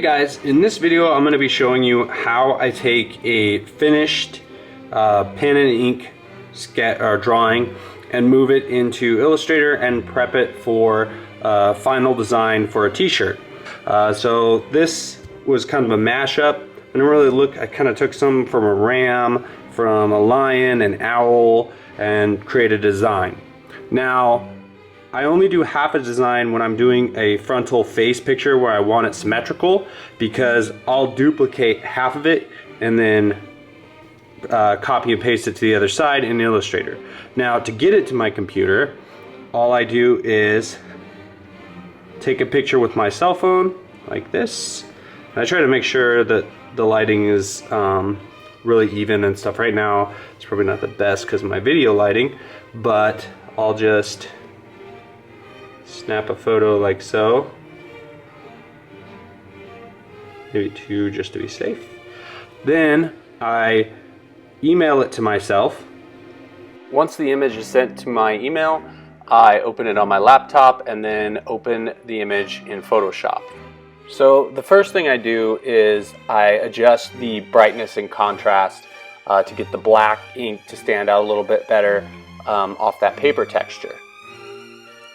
Hey guys, in this video I'm going to be showing you how I take a finished pen and ink drawing and move it into Illustrator and prep it for final design for a t-shirt. So this was kind of a mashup. I didn't really look, I kind of took some from a ram, from a lion, an owl, and created a design. Now, I only do half a design when I'm doing a frontal face picture where I want it symmetrical, because I'll duplicate half of it and then copy and paste it to the other side in Illustrator. Now, to get it to my computer, all I do is take a picture with my cell phone like this. And I try to make sure that the lighting is really even and stuff. Right now it's probably not the best because of my video lighting, but I'll just snap a photo like so, maybe two just to be safe. Then I email it to myself. Once the image is sent to my email, I open it on my laptop and then open the image in Photoshop. So the first thing I do is I adjust the brightness and contrast to get the black ink to stand out a little bit better off that paper texture.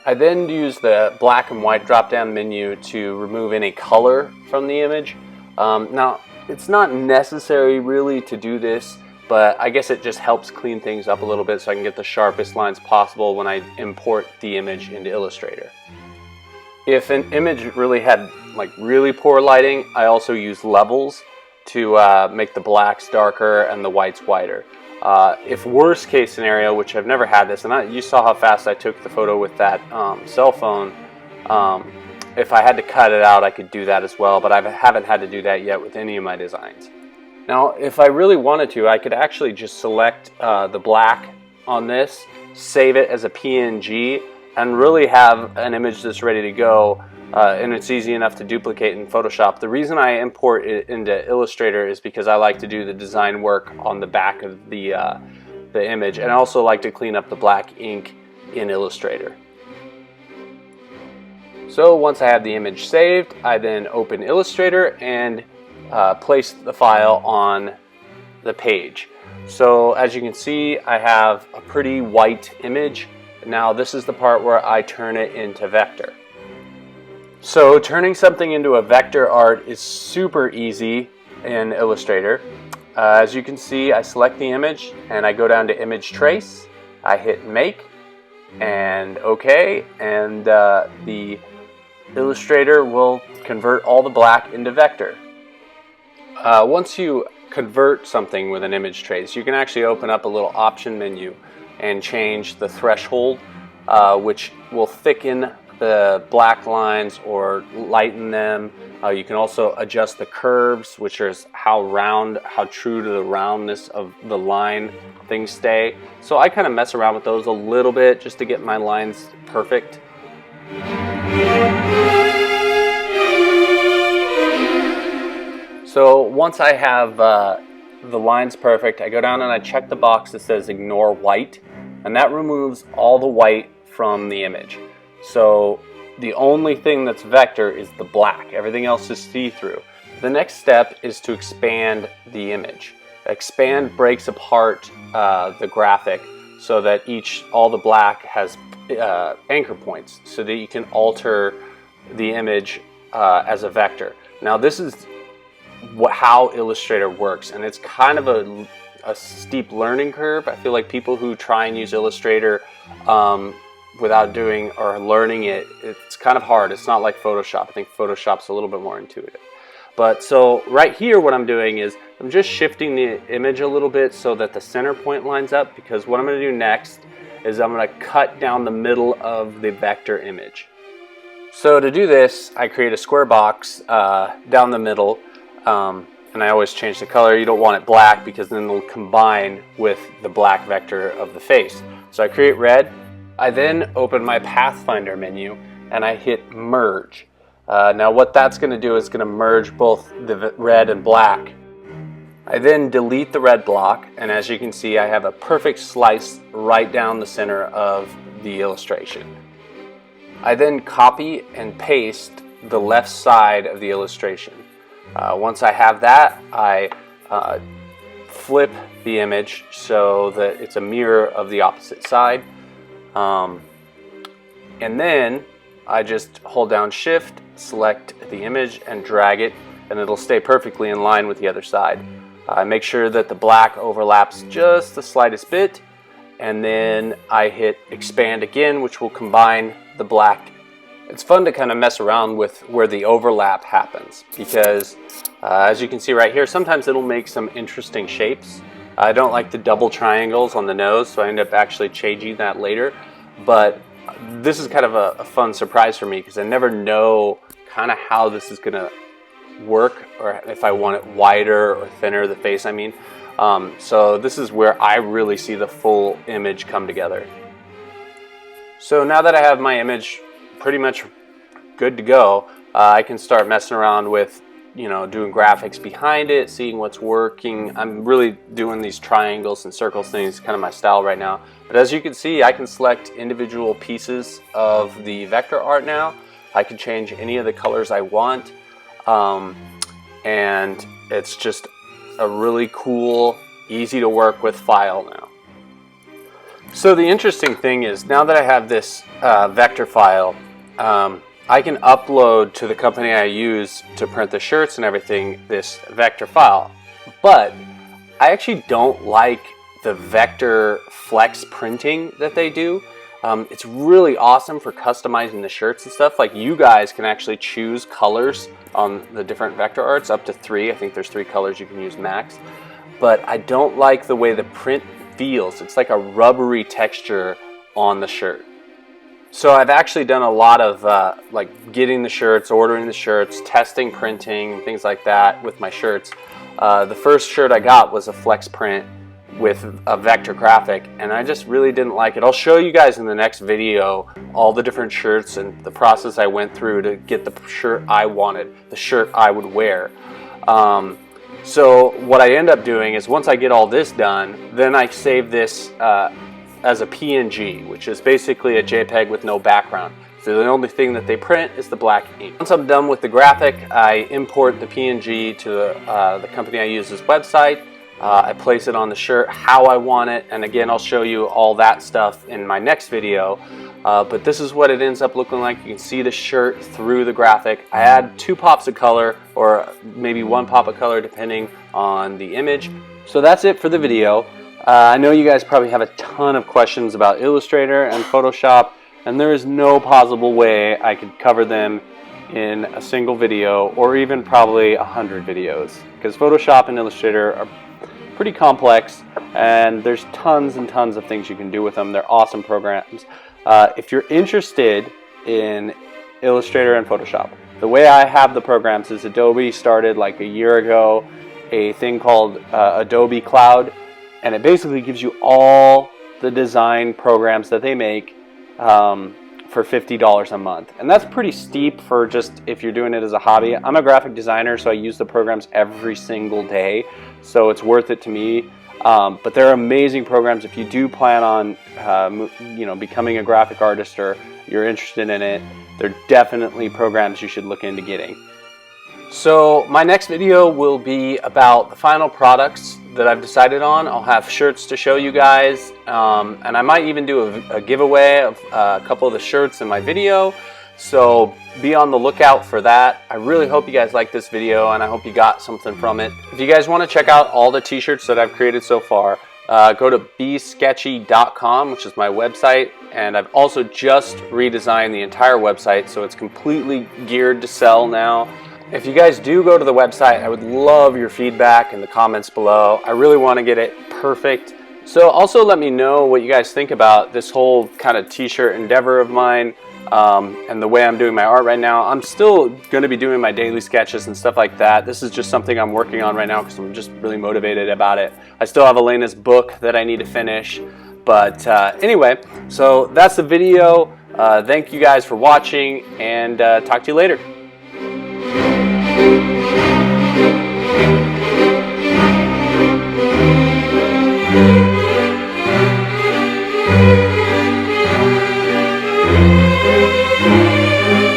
I then use the black and white drop-down menu to remove any color from the image. Now, it's not necessary really to do this, but I guess it just helps clean things up a little bit so I can get the sharpest lines possible when I import the image into Illustrator. If an image really had really poor lighting, I also use levels to make the blacks darker and the whites whiter. If worst case scenario, which I've never had this, and you saw how fast I took the photo with that cell phone, if I had to cut it out I could do that as well, but I haven't had to do that yet with any of my designs. Now if I really wanted to, I could actually just select the black on this, save it as a PNG, and really have an image that's ready to go, and it's easy enough to duplicate in Photoshop. The reason I import it into Illustrator is because I like to do the design work on the back of the image, and I also like to clean up the black ink in Illustrator. So once I have the image saved, I then open Illustrator and place the file on the page. So as you can see, I have a pretty white image. Now this is the part where I turn it into vector. So turning something into a vector art is super easy in Illustrator. As you can see, I select the image and I go down to image trace. I hit make and OK, and the Illustrator will convert all the black into vector. Once you convert something with an image trace, you can actually open up a little option menu and change the threshold, which will thicken the black lines or lighten them. You can also adjust the curves, which is how true to the roundness of the line things stay. So I kind of mess around with those a little bit just to get my lines perfect. So once I have the lines perfect, I go down and I check the box that says ignore white, and that removes all the white from the image. So the only thing that's vector is the black. Everything else is see-through. The next step is to expand the image. Expand breaks apart the graphic so that all the black has anchor points so that you can alter the image as a vector. Now this is how Illustrator works, and it's kind of a steep learning curve. I feel like people who try and use Illustrator without doing or learning it, it's kind of hard. It's not like Photoshop. I think Photoshop's a little bit more intuitive. But so right here what I'm doing is I'm just shifting the image a little bit so that the center point lines up, because what I'm going to do next is I'm going to cut down the middle of the vector image. So to do this, I create a square box down the middle, and I always change the color. You don't want it black because then it'll combine with the black vector of the face. So I create red. I then open my Pathfinder menu and I hit merge. Now what that's going to do is going to merge both the red and black. I then delete the red block, and as you can see I have a perfect slice right down the center of the illustration. I then copy and paste the left side of the illustration. Once I have that, I flip the image so that it's a mirror of the opposite side. And then I just hold down Shift, select the image, and drag it, and it'll stay perfectly in line with the other side. Make sure that the black overlaps just the slightest bit, and then I hit expand again, which will combine the black. It's fun to kind of mess around with where the overlap happens, because as you can see right here, sometimes it'll make some interesting shapes. I don't like the double triangles on the nose, so I end up actually changing that later. But this is kind of a fun surprise for me, because I never know kind of how this is going to work, or if I want it wider or thinner, the face I mean. So this is where I really see the full image come together. So now that I have my image pretty much good to go, I can start messing around with, doing graphics behind it, seeing what's working. I'm really doing these triangles and circles things, kind of my style right now. But as you can see, I can select individual pieces of the vector art now. I can change any of the colors I want. And it's just a really cool, easy to work with file now. So the interesting thing is, now that I have this vector file, I can upload to the company I use to print the shirts and everything this vector file. But I actually don't like the vector flex printing that they do. It's really awesome for customizing the shirts and stuff. Like, you guys can actually choose colors on the different vector arts, up to 3. I think there's 3 colors you can use max. But I don't like the way the print feels. It's like a rubbery texture on the shirt. So I've actually done a lot of like getting the shirts, ordering the shirts, testing printing, things like that with my shirts. The first shirt I got was a flex print with a vector graphic, and I just really didn't like it. I'll show you guys in the next video all the different shirts and the process I went through to get the shirt I wanted, the shirt I would wear. So what I end up doing is, once I get all this done, then I save this as a PNG, which is basically a JPEG with no background. So the only thing that they print is the black ink. Once I'm done with the graphic, I import the PNG to the company I use's website. I place it on the shirt how I want it, and again, I'll show you all that stuff in my next video. But this is what it ends up looking like. You can see the shirt through the graphic. I add 2 pops of color, or maybe 1 pop of color depending on the image. So that's it for the video. I know you guys probably have a ton of questions about Illustrator and Photoshop, and there is no possible way I could cover them in a single video, or even probably 100 videos, because Photoshop and Illustrator are pretty complex, and there's tons and tons of things you can do with them. They're awesome programs. If you're interested in Illustrator and Photoshop, the way I have the programs is Adobe started like a year ago a thing called Adobe Cloud, and it basically gives you all the design programs that they make for $50 a month. And that's pretty steep for just if you're doing it as a hobby. I'm a graphic designer, so I use the programs every single day, so it's worth it to me. But they're amazing programs if you do plan on becoming a graphic artist, or you're interested in it. They're definitely programs you should look into getting. So my next video will be about the final products that I've decided on. I'll have shirts to show you guys, and I might even do a giveaway of a couple of the shirts in my video. So be on the lookout for that. I really hope you guys like this video, and I hope you got something from it. If you guys want to check out all the t-shirts that I've created so far, go to besketchy.com, which is my website, and I've also just redesigned the entire website, so it's completely geared to sell now. If you guys do go to the website, I would love your feedback in the comments below. I really want to get it perfect. So also let me know what you guys think about this whole kind of t-shirt endeavor of mine, and the way I'm doing my art right now. I'm still going to be doing my daily sketches and stuff like that. This is just something I'm working on right now because I'm just really motivated about it. I still have Elena's book that I need to finish. But anyway, so that's the video. Thank you guys for watching, and talk to you later.